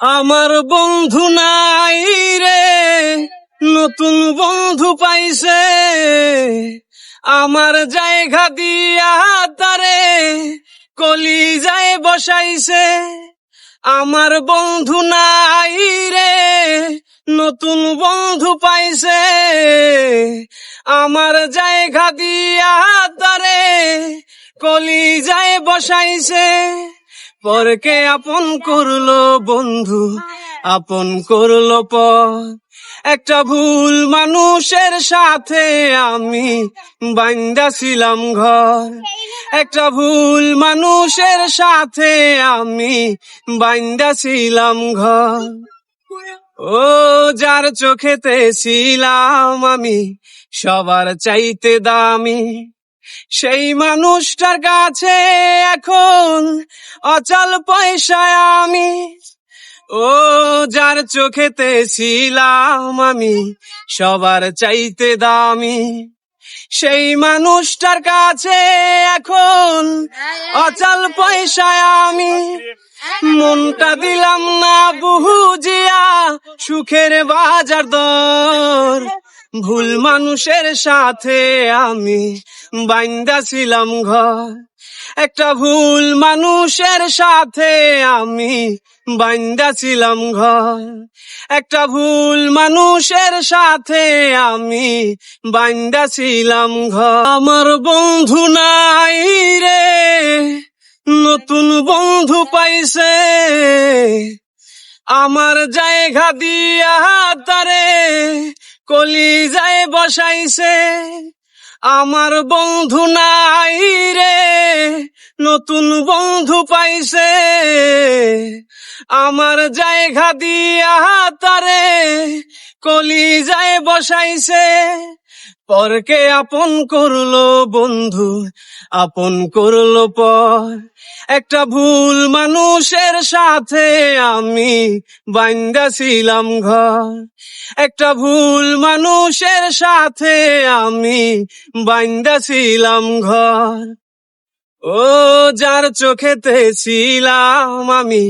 আমার বন্ধু নাই রে, নতুন বন্ধু পাইছে। আমার জায়গা দিয়া তারে কলিজায় বসাইছে। আমার বন্ধু নাই রে, নতুন বন্ধু পাইছে। আমার জায়গা দিয়া তারে কলিজায় বসাইছে। পরকে আপন করলো বন্ধু, আপন করলো পর। একটা ভুল মানুষের সাথে আমি বাইন্দা ছিলাম ঘর। একটা ভুল মানুষের সাথে আমি বাইন্দা ছিলাম ঘর। ও যার চোখেতে ছিলাম আমি সবার চাইতে দামি, সেই মানুষটার কাছে এখন অচল পয়সায় আমি। ও যার চোখেতে ছিলাম আমি সবার চাইতে দামি, সেই মানুষটার কাছে এখন অচল পয়সায় আমি। মনটা দিলাম না বুঝিয়া সুখের বাজার দর। ভুল মানুষের সাথে আমি বাইন্দা ছিলাম ঘর। একটা ভুল মানুষের সাথে আমি বাইন্দা ছিলাম ঘর। একটা ভুল মানুষের সাথে আমি বাইন্দা ছিলাম ঘর। আমার বন্ধু নাই রে, নতুন বন্ধু পাইছে। আমার জায়গা দিয়া তারে কলিজায় বসাইছে। আমার বন্ধু নাই রে, নতুন বন্ধু পাইছে। আমার জায়গা দিয়া তারে কলিজায় বসাইছে। পরকে আপন করলো বন্ধু, আপন করলো পর। একটা ভুল মানুষের সাথে আমি বাইন্দা ছিলাম ঘর। একটা ভুল মানুষের সাথে আমি বাইন্দা ছিলাম ঘর। ও যার চোখেতে ছিলাম আমি